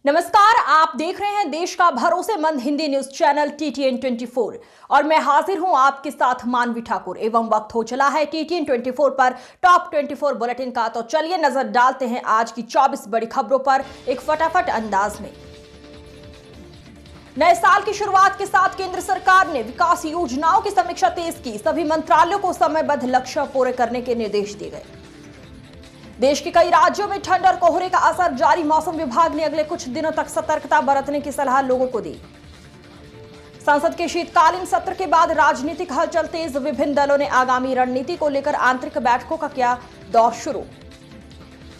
नमस्कार, आप देख रहे हैं देश का भरोसेमंद हिंदी न्यूज चैनल TTN 24 और मैं हाजिर हूं आपके साथ मानवी ठाकुर। एवं वक्त हो चला है TTN 24 पर टॉप 24 बुलेटिन का। तो चलिए नजर डालते हैं आज की 24 बड़ी खबरों पर एक फटाफट अंदाज में। नए साल की शुरुआत के साथ केंद्र सरकार ने विकास योजनाओं की समीक्षा तेज की। सभी मंत्रालयों को समयबद्ध लक्ष्य पूरे करने के निर्देश दिए गए। देश के कई राज्यों में ठंड और कोहरे का असर जारी। मौसम विभाग ने अगले कुछ दिनों तक सतर्कता बरतने की सलाह लोगों को दी। संसद के शीतकालीन सत्र के बाद राजनीतिक हलचल तेज। विभिन्न दलों ने आगामी रणनीति को लेकर आंतरिक बैठकों का किया दौर शुरू।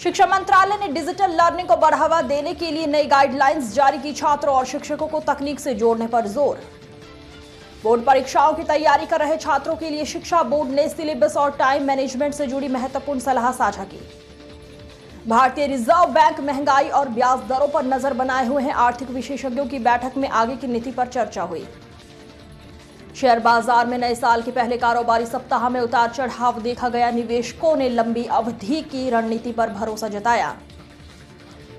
शिक्षा मंत्रालय ने डिजिटल लर्निंग को बढ़ावा देने के लिए नई गाइडलाइंस जारी की। छात्रों और शिक्षकों को तकनीक से जोड़ने पर जोर। बोर्ड परीक्षाओं की तैयारी कर रहे छात्रों के लिए शिक्षा बोर्ड ने सिलेबस और टाइम मैनेजमेंट से जुड़ी महत्वपूर्ण सलाह साझा की। भारतीय रिजर्व बैंक महंगाई और ब्याज दरों पर नजर बनाए हुए हैं। आर्थिक विशेषज्ञों की बैठक में आगे की नीति पर चर्चा हुई। शेयर बाजार में नए साल के पहले कारोबारी सप्ताह में उतार चढ़ाव देखा गया। निवेशकों ने लंबी अवधि की रणनीति पर भरोसा जताया।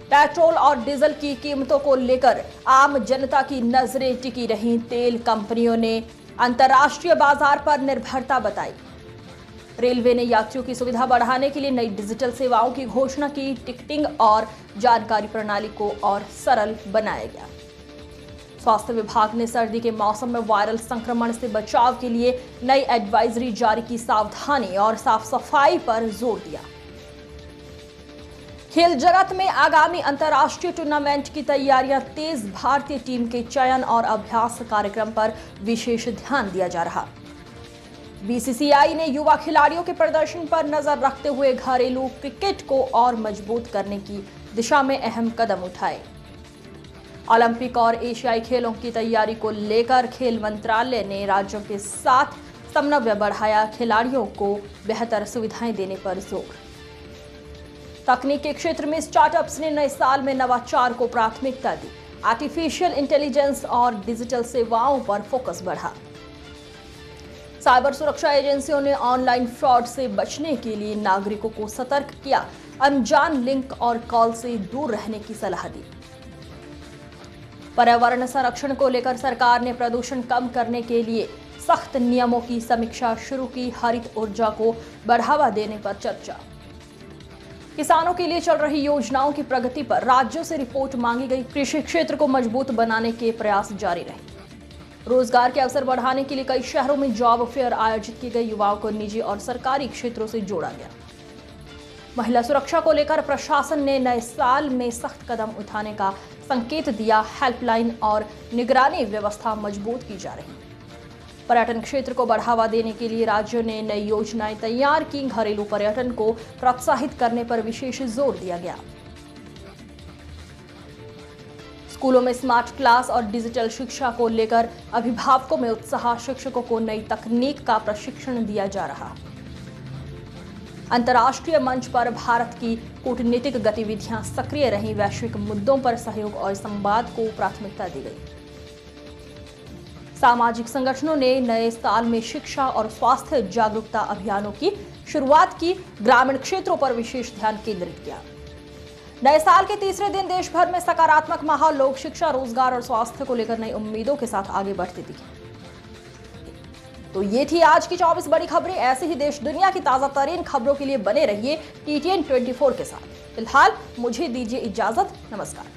पेट्रोल और डीजल की कीमतों को लेकर आम जनता की नजरें टिकी रहीं। तेल कंपनियों ने अंतर्राष्ट्रीय बाजार पर निर्भरता बताई। रेलवे ने यात्रियों की सुविधा बढ़ाने के लिए नई डिजिटल सेवाओं की घोषणा की। टिकटिंग और जानकारी प्रणाली को और सरल बनाया गया। स्वास्थ्य विभाग ने सर्दी के मौसम में वायरल संक्रमण से बचाव के लिए नई एडवाइजरी जारी की। सावधानी और साफ सफाई पर जोर दिया। खेल जगत में आगामी अंतर्राष्ट्रीय टूर्नामेंट की तैयारियां तेज। भारतीय टीम के चयन और अभ्यास कार्यक्रम पर विशेष ध्यान दिया जा रहा। BCCI ने युवा खिलाड़ियों के प्रदर्शन पर नजर रखते हुए घरेलू क्रिकेट को और मजबूत करने की दिशा में अहम कदम उठाए। ओलंपिक और एशियाई खेलों की तैयारी को लेकर खेल मंत्रालय ने राज्यों के साथ समन्वय बढ़ाया। खिलाड़ियों को बेहतर सुविधाएं देने पर जोर। तकनीक के क्षेत्र में स्टार्टअप्स ने नए साल में नवाचार को प्राथमिकता दी। आर्टिफिशियल इंटेलिजेंस और डिजिटल सेवाओं पर फोकस बढ़ा। साइबर सुरक्षा एजेंसियों ने ऑनलाइन फ्रॉड से बचने के लिए नागरिकों को सतर्क किया। अनजान लिंक और कॉल से दूर रहने की सलाह दी। पर्यावरण संरक्षण को लेकर सरकार ने प्रदूषण कम करने के लिए सख्त नियमों की समीक्षा शुरू की। हरित ऊर्जा को बढ़ावा देने पर चर्चा। किसानों के लिए चल रही योजनाओं की प्रगति पर राज्यों से रिपोर्ट मांगी गई। कृषि क्षेत्र को मजबूत बनाने के प्रयास जारी रहे। रोजगार के अवसर बढ़ाने के लिए कई शहरों में जॉब फेयर आयोजित किए गए। युवाओं को निजी और सरकारी क्षेत्रों से जोड़ा गया। महिला सुरक्षा को लेकर प्रशासन ने नए साल में सख्त कदम उठाने का संकेत दिया। हेल्पलाइन और निगरानी व्यवस्था मजबूत की जा रही। पर्यटन क्षेत्र को बढ़ावा देने के लिए राज्यों ने नई योजनाएं तैयार की। घरेलू पर्यटन को प्रोत्साहित करने पर विशेष जोर दिया गया। स्कूलों में स्मार्ट क्लास और डिजिटल शिक्षा को लेकर अभिभावकों में उत्साह। शिक्षकों को नई तकनीक का प्रशिक्षण दिया जा रहा। अंतर्राष्ट्रीय मंच पर भारत की कूटनीतिक गतिविधियां सक्रिय रहीं। वैश्विक मुद्दों पर सहयोग और संवाद को प्राथमिकता दी गई। सामाजिक संगठनों ने नए साल में शिक्षा और स्वास्थ्य जागरूकता अभियानों की शुरुआत की। ग्रामीण क्षेत्रों पर विशेष ध्यान केंद्रित किया। नए साल के तीसरे दिन देश भर में सकारात्मक माहौल। लोग शिक्षा, रोजगार और स्वास्थ्य को लेकर नई उम्मीदों के साथ आगे बढ़ते दिखे। तो ये थी आज की 24 बड़ी खबरें। ऐसे ही देश दुनिया की ताजा तरीन खबरों के लिए बने रहिए TTN 24 के साथ। फिलहाल मुझे दीजिए इजाजत। नमस्कार।